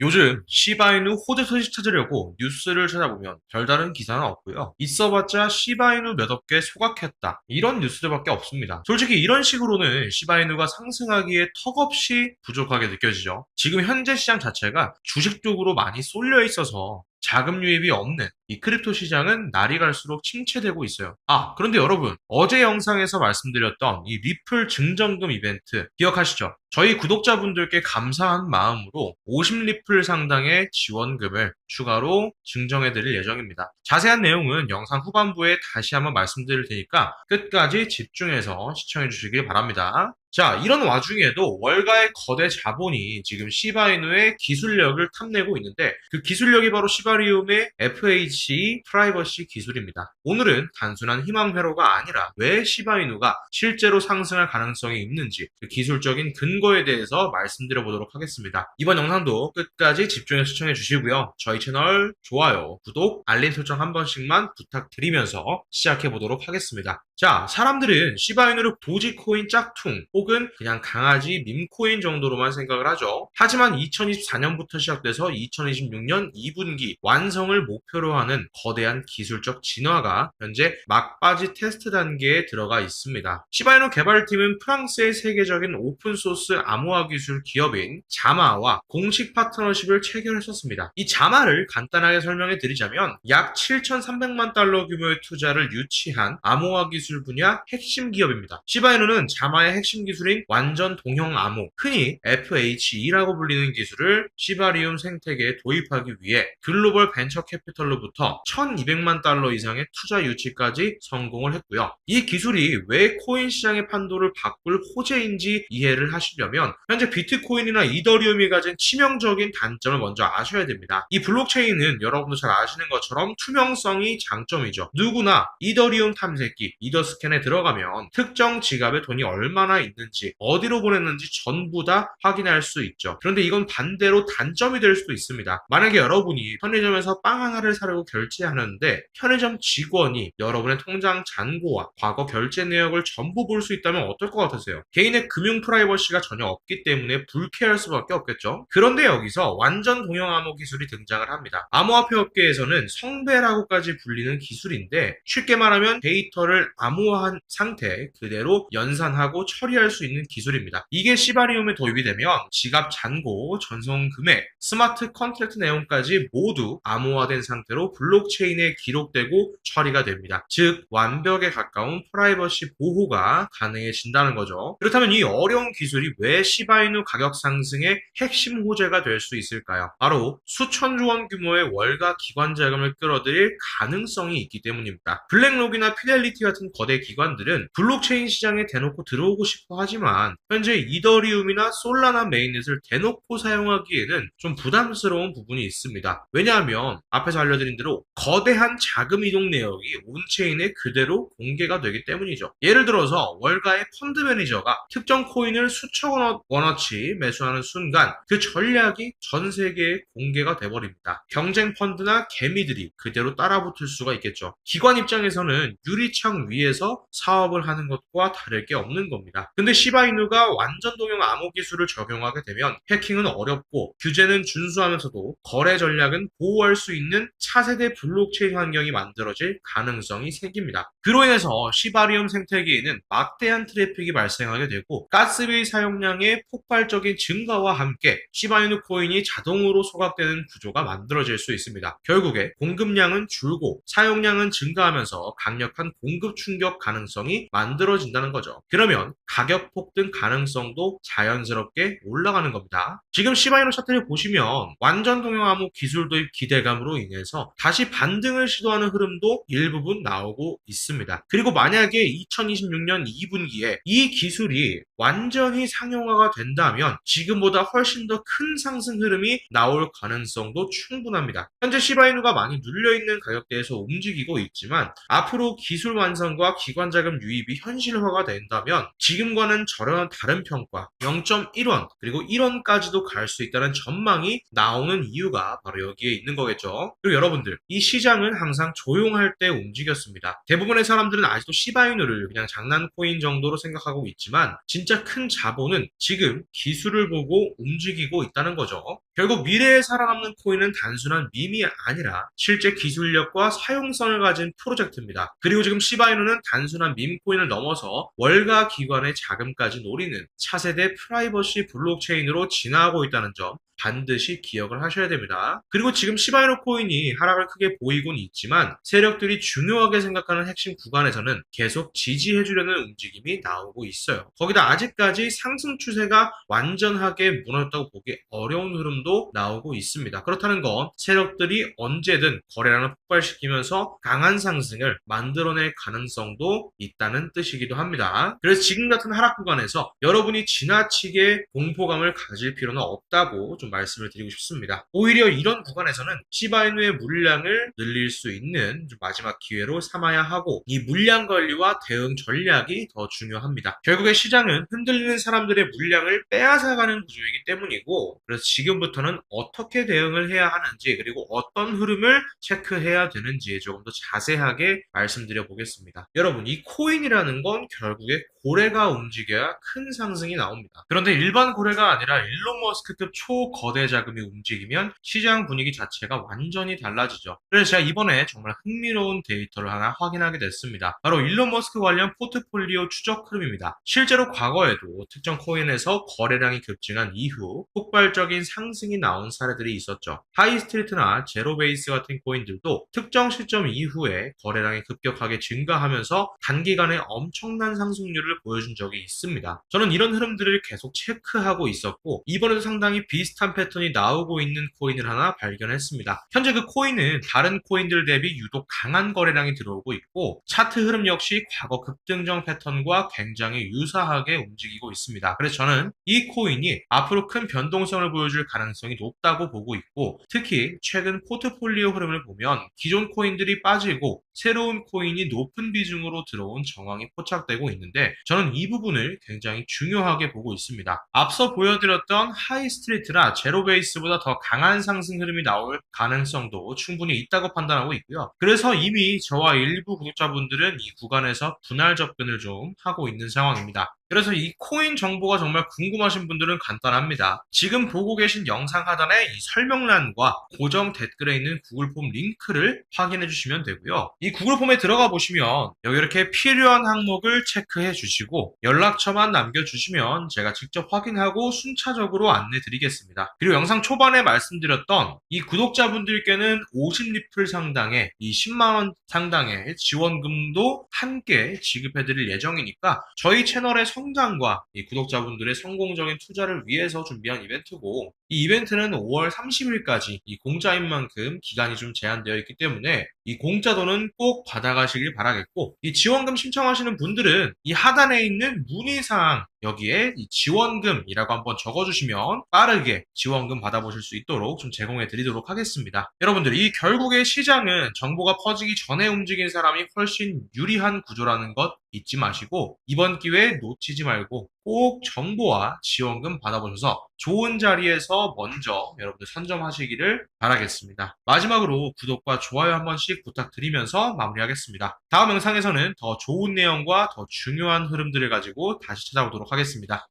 요즘 시바이누 호재 소식 찾으려고 뉴스를 찾아보면 별다른 기사는 없고요. 있어봤자 시바이누 몇 억 개 소각했다. 이런 뉴스들밖에 없습니다. 솔직히 이런 식으로는 시바이누가 상승하기에 턱없이 부족하게 느껴지죠. 지금 현재 시장 자체가 주식 쪽으로 많이 쏠려 있어서 자금 유입이 없는 이 크립토 시장은 날이 갈수록 침체되고 있어요. 그런데 여러분, 어제 영상에서 말씀드렸던 이 리플 증정금 이벤트 기억하시죠? 저희 구독자분들께 감사한 마음으로 50리플 상당의 지원금을 추가로 증정해 드릴 예정입니다. 자세한 내용은 영상 후반부에 다시 한번 말씀드릴 테니까 끝까지 집중해서 시청해 주시길 바랍니다. 자, 이런 와중에도 월가의 거대 자본이 지금 시바이누의 기술력을 탐내고 있는데 그 기술력이 바로 시바리움의 FHE 프라이버시 기술입니다. 오늘은 단순한 희망 회로가 아니라 왜 시바이누가 실제로 상승할 가능성이 있는지 그 기술적인 근거에 대해서 말씀드려 보도록 하겠습니다. 이번 영상도 끝까지 집중해서 시청해 주시고요. 저희 채널 좋아요, 구독, 알림 설정 한 번씩만 부탁드리면서 시작해 보도록 하겠습니다. 자, 사람들은 시바이누를 도지코인 짝퉁 혹은 그냥 강아지 밈코인 정도로만 생각을 하죠. 하지만 2024년부터 시작돼서 2026년 2분기 완성을 목표로 하는 거대한 기술적 진화가 현재 막바지 테스트 단계에 들어가 있습니다. 시바이누 개발팀은 프랑스의 세계적인 오픈소스 암호화 기술 기업인 자마와 공식 파트너십을 체결했었습니다. 이 자마를 간단하게 설명해 드리자면 약 7,300만 달러 규모의 투자를 유치한 암호화 기술 분야 핵심 기업입니다. 시바이누는 자마의 핵심 기술인 완전 동형 암호, 흔히 FHE라고 불리는 기술을 시바리움 생태계에 도입하기 위해 글로벌 벤처 캐피털로부터 1,200만 달러 이상의 투자 유치까지 성공을 했고요. 이 기술이 왜 코인 시장의 판도를 바꿀 호재인지 이해를 하시려면 현재 비트코인이나 이더리움이 가진 치명적인 단점을 먼저 아셔야 됩니다. 이 블록체인은 여러분도 잘 아시는 것처럼 투명성이 장점이죠. 누구나 이더리움 탐색기, 이더스캔에 들어가면 특정 지갑에 돈이 얼마나 있는지, 어디로 보냈는지 전부 다 확인할 수 있죠. 그런데 이건 반대로 단점이 될 수도 있습니다. 만약에 여러분이 편의점에서 빵 하나를 사려고 결제하는데 편의점 직원이 여러분의 통장 잔고와 과거 결제 내역을 전부 볼 수 있다면 어떨 것 같으세요? 개인의 금융 프라이버시가 전혀 없기 때문에 불쾌할 수밖에 없겠죠. 그런데 여기서 완전 동형 암호 기술이 등장을 합니다. 암호화폐 업계에서는 성배라고까지 불리는 기술인데 쉽게 말하면 데이터를 암호화한 상태 그대로 연산하고 처리할 수 있는 기술입니다. 이게 시바리움에 도입이 되면 지갑 잔고, 전송 금액, 스마트 컨트랙트 내용까지 모두 암호화된 상태로 블록체인에 기록되고 처리가 됩니다. 즉 완벽에 가까운 프라이버시 보호가 가능해진다는 거죠. 그렇다면 이 어려운 기술이 왜 시바이누 가격 상승의 핵심 호재가 될 수 있을까요? 바로 수천조 원 규모의 월가 기관 자금을 끌어들일 가능성이 있기 때문입니다. 블랙록이나 피델리티 같은 거대 기관들은 블록체인 시장에 대놓고 들어오고 싶어 하지만 현재 이더리움이나 솔라나 메인넷을 대놓고 사용하기에는 좀 부담스러운 부분이 있습니다. 왜냐하면 앞에서 알려드린 대로 거대한 자금 이동 내역이 온체인에 그대로 공개가 되기 때문이죠. 예를 들어서 월가의 펀드 매니저가 특정 코인을 수천 원어치 매수하는 순간 그 전략이 전 세계에 공개가 돼버립니다. 경쟁 펀드나 개미들이 그대로 따라붙을 수가 있겠죠. 기관 입장에서는 유리창 위에서 사업을 하는 것과 다를 게 없는 겁니다. 근데 시바이누가 완전 동형 암호 기술을 적용하게 되면 해킹은 어렵고 규제는 준수하면서도 거래 전략은 보호할 수 있는 차세대 블록체인 환경이 만들어질 가능성이 생깁니다. 그로 인해서 시바리움 생태계에는 막대한 트래픽이 발생하게 되고 가스비 사용량의 폭발적인 증가와 함께 시바이누 코인이 자동으로 소각되는 구조가 만들어질 수 있습니다. 결국에 공급량은 줄고 사용량은 증가하면서 강력한 공급 충격 가능성이 만들어진다는 거죠. 그러면 가격 폭등 가능성도 자연스럽게 올라가는 겁니다. 지금 시바이누 차트를 보시면 완전 동형 암호 기술 도입 기대감으로 인해서 다시 반등을 시도하는 흐름도 일부분 나오고 있습니다. 그리고 만약에 2026년 2분기에 이 기술이 완전히 상용화가 된다면 지금보다 훨씬 더 큰 상승 흐름이 나올 가능성도 충분합니다. 현재 시바이누가 많이 눌려있는 가격대에서 움직이고 있지만 앞으로 기술 완성과 기관 자금 유입이 현실화가 된다면 지금과는 전혀 다른 평가 0.1원 그리고 1원까지도 갈 수 있다는 전망이 나오는 이유가 바로 여기에 있는 거겠죠. 그리고 여러분들 이 시장은 항상 조용할 때 움직였습니다. 대부분의 사람들은 아직도 시바이누를 그냥 장난코인 정도로 생각하고 있지만 진짜 큰 자본은 지금 기술을 보고 움직이고 있다는 거죠. 결국 미래에 살아남는 코인은 단순한 밈이 아니라 실제 기술력과 사용성을 가진 프로젝트입니다. 그리고 지금 시바이누는 단순한 밈 코인을 넘어서 월가 기관의 자금까지 노리는 차세대 프라이버시 블록체인으로 진화하고 있다는 점 반드시 기억을 하셔야 됩니다. 그리고 지금 시바이누 코인이 하락을 크게 보이곤 있지만 세력들이 중요하게 생각하는 핵심 구간에서는 계속 지지해주려는 움직임이 나오고 있어요. 거기다 아직까지 상승 추세가 완전하게 무너졌다고 보기 어려운 흐름도 나오고 있습니다. 그렇다는 건 세력들이 언제든 거래량을 폭발시키면서 강한 상승을 만들어낼 가능성도 있다는 뜻이기도 합니다. 그래서 지금 같은 하락 구간에서 여러분이 지나치게 공포감을 가질 필요는 없다고 좀 말씀을 드리고 싶습니다. 오히려 이런 구간에서는 시바이누의 물량을 늘릴 수 있는 좀 마지막 기회로 삼아야 하고 이 물량 관리와 대응 전략이 더 중요합니다. 결국에 시장은 흔들리는 사람들의 물량을 빼앗아가는 구조이기 때문이고 그래서 지금부터는 어떻게 대응을 해야 하는지 그리고 어떤 흐름을 체크해야 되는지 조금 더 자세하게 말씀드려 보겠습니다. 여러분 이 코인이라는 건 결국에 고래가 움직여야 큰 상승이 나옵니다. 그런데 일반 고래가 아니라 일론 머스크급 초거대 자금이 움직이면 시장 분위기 자체가 완전히 달라지죠. 그래서 제가 이번에 정말 흥미로운 데이터를 하나 확인하게 됐습니다. 바로 일론 머스크 관련 포트폴리오 추적 흐름입니다. 실제로 과거에도 특정 코인에서 거래량이 급증한 이후 폭발적인 상승이 나온 사례들이 있었죠. 하이스트리트나 제로베이스 같은 코인들도 특정 시점 이후에 거래량이 급격하게 증가하면서 단기간에 엄청난 상승률을 보여준 적이 있습니다. 저는 이런 흐름들을 계속 체크하고 있었고 이번에도 상당히 비슷한 패턴이 나오고 있는 코인을 하나 발견했습니다. 현재 그 코인은 다른 코인들 대비 유독 강한 거래량이 들어오고 있고 차트 흐름 역시 과거 급등정 패턴과 굉장히 유사하게 움직이고 있습니다. 그래서 저는 이 코인이 앞으로 큰 변동성을 보여줄 가능성이 높다고 보고 있고 특히 최근 포트폴리오 흐름을 보면 기존 코인들이 빠지고 새로운 코인이 높은 비중으로 들어온 정황이 포착되고 있는데 저는 이 부분을 굉장히 중요하게 보고 있습니다. 앞서 보여드렸던 하이스트리트나 제로베이스보다 더 강한 상승 흐름이 나올 가능성도 충분히 있다고 판단하고 있고요. 그래서 이미 저와 일부 구독자분들은 이 구간에서 분할 접근을 좀 하고 있는 상황입니다. 그래서 이 코인 정보가 정말 궁금하신 분들은 간단합니다. 지금 보고 계신 영상 하단에 이 설명란과 고정 댓글에 있는 구글 폼 링크를 확인해 주시면 되고요. 이 구글 폼에 들어가 보시면 여기 이렇게 필요한 항목을 체크해 주시고 연락처만 남겨주시면 제가 직접 확인하고 순차적으로 안내 드리겠습니다. 그리고 영상 초반에 말씀드렸던 이 구독자분들께는 50리플 상당의 이 10만원 상당의 지원금도 함께 지급해 드릴 예정이니까 저희 채널의 성장과 이 구독자분들의 성공적인 투자를 위해서 준비한 이벤트고 이 이벤트는 5월 30일까지 이 공짜인 만큼 기간이 좀 제한되어 있기 때문에 이 공짜도는 꼭 받아가시길 바라겠고 이 지원금 신청하시는 분들은 이 하단에 있는 문의사항 여기에 이 지원금이라고 한번 적어주시면 빠르게 지원금 받아보실 수 있도록 좀 제공해 드리도록 하겠습니다. 여러분들 이 결국에 시장은 정보가 퍼지기 전에 움직인 사람이 훨씬 유리한 구조라는 것 잊지 마시고 이번 기회에 놓치지 말고 꼭 정보와 지원금 받아보셔서 좋은 자리에서 먼저 여러분들 선점하시기를 바라겠습니다. 마지막으로 구독과 좋아요 한 번씩 부탁드리면서 마무리하겠습니다. 다음 영상에서는 더 좋은 내용과 더 중요한 흐름들을 가지고 다시 찾아오도록 하겠습니다.